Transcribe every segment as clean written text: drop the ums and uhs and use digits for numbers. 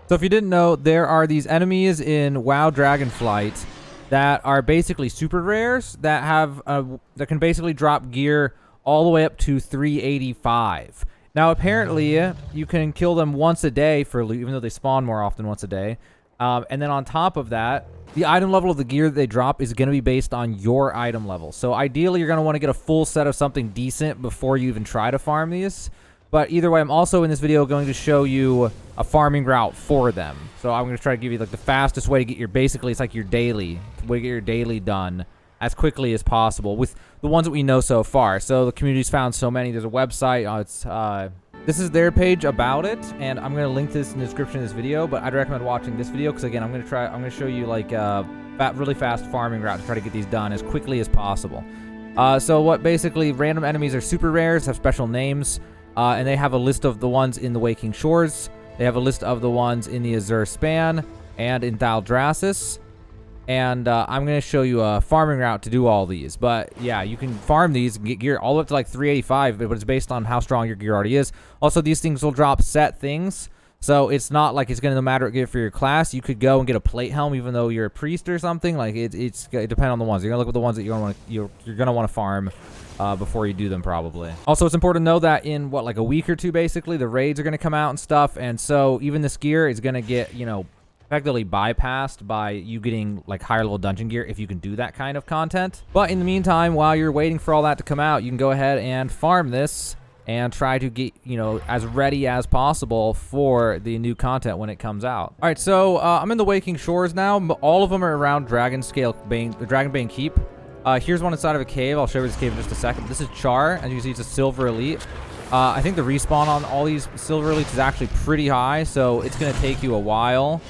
So if you didn't know, there are these enemies in WoW Dragonflight that are basically super rares that have that can basically drop gear all the way up to 385. Now apparently you can kill them once a day for loot, even though they spawn more often once a day. And then on top of that, the item level of the gear that they drop is going to be based on your item level. So ideally, you're going to want to get a full set of something decent before you even try to farm these. But either way, I'm also in this video going to show you a farming route for them. So I'm going to try to give you like the fastest way to get your, basically it's like your daily, way to get your daily done as quickly as possible with the ones that we know so far. So the community's found so many. There's a website. This is their page about it, and I'm going to link this in the description of this video, but I'd recommend watching this video because again, I'm going to show you like really fast farming route to try to get these done as quickly as possible. So what basically random enemies are super rares, have special names. And they have a list of the ones in the Waking Shores. They have a list of the ones in the Azure Span and in Thaldraszus. And I'm going to show you a farming route to do all these. But yeah, you can farm these and get gear all the way up to like 385, but it's based on how strong your gear already is. Also, these things will drop set things. So it's not like it's going to no matter what you get for your class. You could go and get a plate helm even though you're a priest or something. Like it depends on the ones. You're going to look at the ones that you're going to want to farm. Before you do them probably. Also, it's important to know that in what, like a week or two basically, the raids are going to come out and stuff, and so even this gear is going to get, you know, effectively bypassed by you getting like higher level dungeon gear if you can do that kind of content. But in the meantime, while you're waiting for all that to come out, you can go ahead and farm this and try to get, you know, as ready as possible for the new content when it comes out. All right, so I'm in the Waking Shores now. All of them are around Dragonbane Keep. Here's one inside of a cave. I'll show you this cave in just a second. This is Char. As you can see, it's a Silver Elite. I think the respawn on all these Silver Elites is actually pretty high, so it's going to take you a while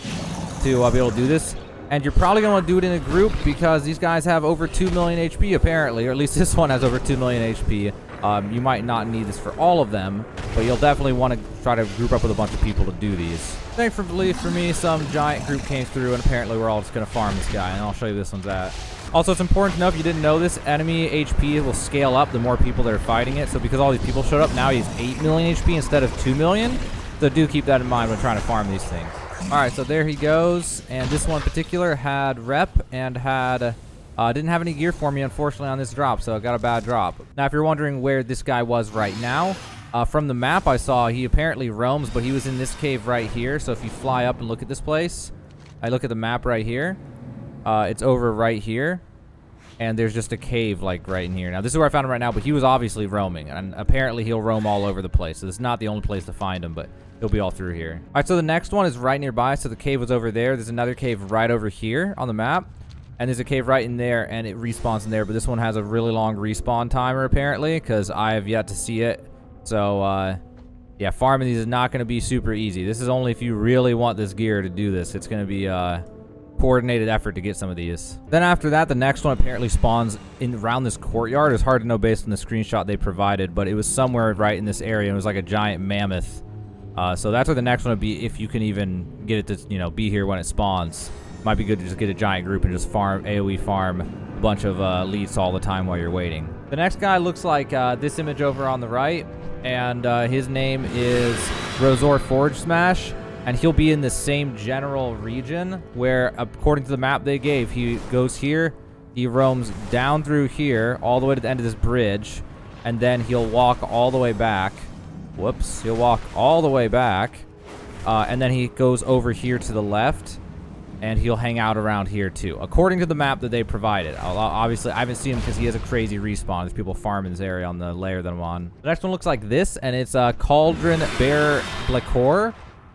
to be able to do this. And you're probably going to want to do it in a group because these guys have over 2 million HP apparently, or at least this one has over 2 million HP. You might not need this for all of them, but you'll definitely want to try to group up with a bunch of people to do these. Thankfully for me, some giant group came through, and apparently we're all just going to farm this guy, and I'll show you this one's at. Also, it's important to know, if you didn't know this, enemy HP will scale up the more people that are fighting it. So because all these people showed up, now he's 8 million HP instead of 2 million. So do keep that in mind when trying to farm these things. All right, so there he goes. And this one in particular had rep and had didn't have any gear for me, unfortunately, on this drop. So I got a bad drop. Now, if you're wondering where this guy was right now, from the map I saw, he apparently roams, but he was in this cave right here. So if you fly up and look at this place, I look at the map right here. It's over right here, and there's just a cave like right in here. Now this is where I found him right now, but he was obviously roaming, and apparently he'll roam all over the place. So this is not the only place to find him, but he'll be all through here. All right, so the next one is right nearby. So the cave was over there. There's another cave right over here on the map, and there's a cave right in there, and it respawns in there. But this one has a really long respawn timer apparently, because I have yet to see it. So yeah, farming these is not going to be super easy. This is only if you really want this gear to do this. It's going to be coordinated effort to get some of these. Then after that, the next one apparently spawns in around this courtyard. It's hard to know based on the screenshot they provided, but it was somewhere right in this area. It was like a giant mammoth. So that's where the next one would be, if you can even get it to, you know, be here when it spawns. Might be good to just get a giant group and just farm, AoE farm a bunch of elites all the time while you're waiting. The next guy looks like this image over on the right, and his name is Rosor Forge Smash. And he'll be in the same general region where, according to the map they gave, he goes here, he roams down through here, all the way to the end of this bridge, and then he'll walk all the way back. Whoops. He'll walk all the way back, and then he goes over here to the left, and he'll hang out around here too, according to the map that they provided. Obviously, I haven't seen him because he has a crazy respawn. There's people farming this area on the layer that I'm on. The next one looks like this, and it's Cauldron Bear Blacor.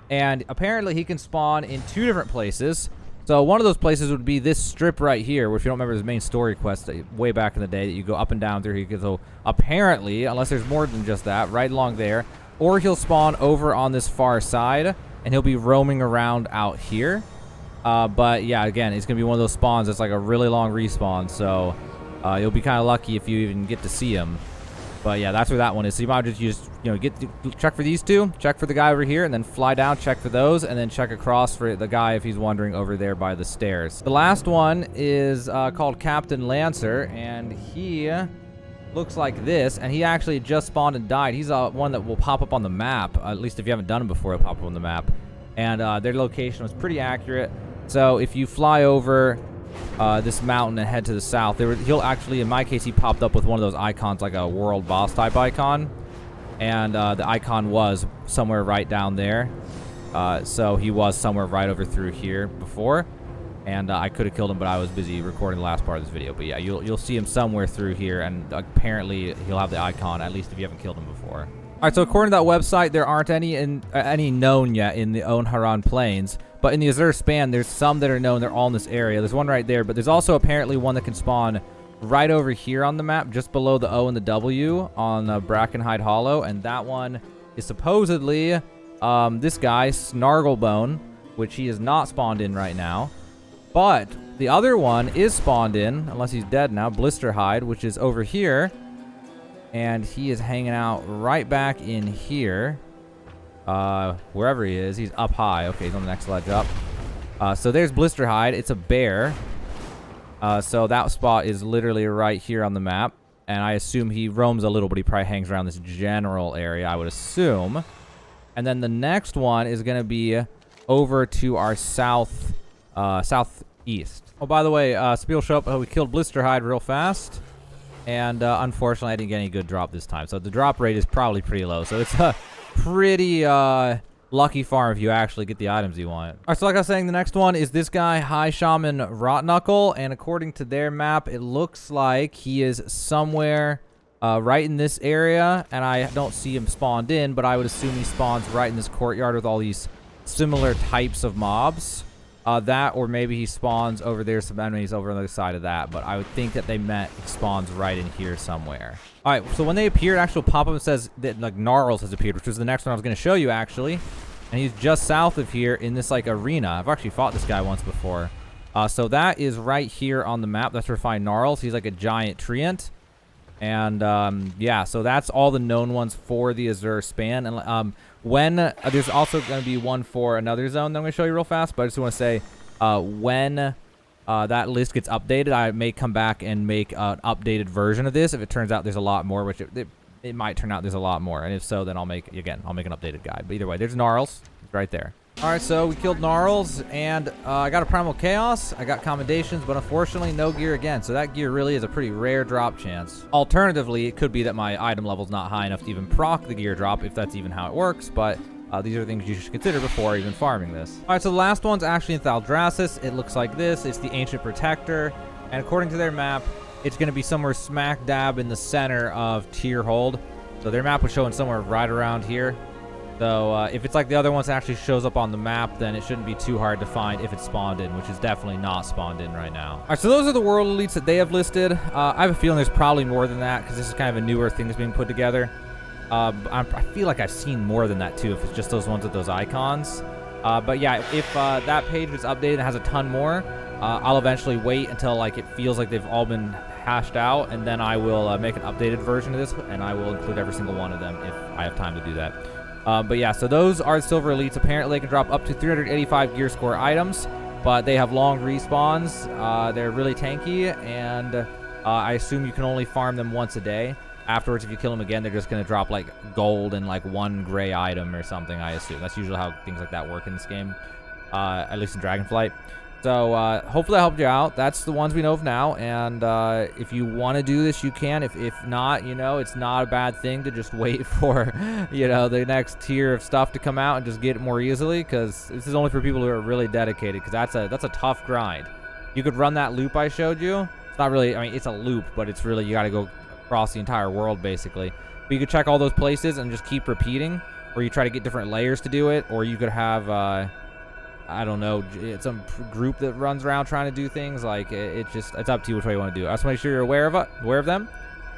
And apparently he can spawn in 2 different places. So one of those places would be this strip right here, where if you don't remember his main story quest way back in the day, that you go up and down through here. So apparently, unless there's more than just that, right along there. Or he'll spawn over on this far side, and he'll be roaming around out here. But yeah, again, it's going to be one of those spawns that's like a really long respawn. So you'll be kind of lucky if you even get to see him. But yeah, that's where that one is. So you might just you know, check for these 2, check for the guy over here, and then fly down, check for those, and then check across for the guy if he's wandering over there by the stairs. The last one is called Captain Lancer, and he looks like this, and he actually just spawned and died. He's one that will pop up on the map, at least if you haven't done him before, it'll pop up on the map. and their location was pretty accurate. So if you fly over this mountain and head to the south, he'll actually, in my case, he popped up with one of those icons, like a world boss type icon, and the icon was somewhere right down there. So he was somewhere right over through here before, and I could have killed him, but I was busy recording the last part of this video. But yeah, you'll see him somewhere through here, and apparently he'll have the icon, at least if you haven't killed him before. All right, so according to that website, there aren't any known yet in the Onharan Plains, but in the Azure Span, there's some that are known. They're all in this area. There's one right there, but there's also apparently one that can spawn right over here on the map, just below the O and the W on Brackenhide Hollow, and that one is supposedly this guy, Snarglebone, which he is not spawned in right now. But the other one is spawned in, unless he's dead now, Blisterhide, which is over here. And he is hanging out right back in here. Wherever he is. He's up high. Okay, he's on the next ledge up. So there's Blisterhide. It's a bear. So that spot is literally right here on the map. And I assume he roams a little, but he probably hangs around this general area, I would assume. And then the next one is going to be over to our southeast. Oh, by the way, Spiel show up. We killed Blisterhide real fast. And unfortunately, I didn't get any good drop this time. So the drop rate is probably pretty low. So it's a pretty lucky farm if you actually get the items you want. All right, so like I was saying, the next one is this guy, High Shaman Rotknuckle. And according to their map, it looks like he is somewhere right in this area. And I don't see him spawned in, but I would assume he spawns right in this courtyard with all these similar types of mobs. That, or maybe he spawns over there, some enemies over on the other side of that. But I would think that they meant he spawns right in here somewhere. All right, so when they appear, it actually pop-up says that, like, Gnarls has appeared, which was the next one I was going to show you, actually. And he's just south of here in this, like, arena. I've actually fought this guy once before. So that is right here on the map. That's where we find Gnarls. He's like a giant treant. And, yeah, so that's all the known ones for the Azure Span. And when there's also going to be one for another zone that I'm going to show you real fast. But I just want to say, when that list gets updated, I may come back and make an updated version of this. If it turns out there's a lot more, which it might turn out there's a lot more. And if so, then I'll make an updated guide. But either way, there's Gnarls. It's right there. All right, so we killed Gnarls, and I got a Primal Chaos. I got Commendations, but unfortunately, no gear again. So that gear really is a pretty rare drop chance. Alternatively, it could be that my item level's not high enough to even proc the gear drop, if that's even how it works. But these are things you should consider before even farming this. All right, so the last one's actually in Thaldraszus. It looks like this. It's the Ancient Protector, and according to their map, it's going to be somewhere smack dab in the center of Tierhold. So their map was showing somewhere right around here. So if it's like the other ones that actually shows up on the map, then it shouldn't be too hard to find if it's spawned in, which is definitely not spawned in right now. All right, so those are the world elites that they have listed. I have a feeling there's probably more than that because this is kind of a newer thing that's being put together. I feel like I've seen more than that too, if it's just those ones with those icons. But yeah, if that page is updated and has a ton more, I'll eventually wait until like it feels like they've all been hashed out, and then I will make an updated version of this, and I will include every single one of them if I have time to do that. But yeah, so those are the Silver Elites. Apparently, they can drop up to 385 gear score items, but they have long respawns. They're really tanky, and I assume you can only farm them once a day. Afterwards, if you kill them again, they're just going to drop like gold and like one gray item or something, I assume. That's usually how things like that work in this game, at least in Dragonflight. So hopefully I helped you out. That's the ones we know of now, and if you want to do this, you can. If not, you know, it's not a bad thing to just wait for, you know, the next tier of stuff to come out and just get it more easily, because this is only for people who are really dedicated, because that's a tough grind. You could run that loop I showed you. It's not really, I mean, it's a loop, but it's really, you got to go across the entire world, basically. But you could check all those places and just keep repeating, or you try to get different layers to do it, or you could have... I don't know, it's some group that runs around trying to do things. Like, it's up to you which way you want to do it. I just want to make sure you're aware of them,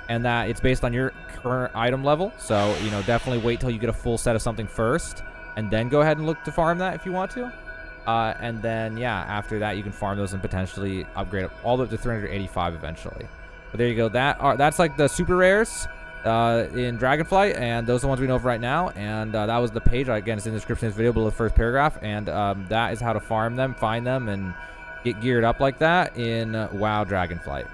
and that it's based on your current item level. So, you know, definitely wait till you get a full set of something first, and then go ahead and look to farm that if you want to. And then, yeah, after that, you can farm those and potentially upgrade all the way up to 385 eventually. But there you go. That's like the super rares in Dragonflight, and those are the ones we know of right now. And that was the page. Again, it's in the description of this video below the first paragraph, and that is how to farm them, find them, and get geared up like that in WoW Dragonflight.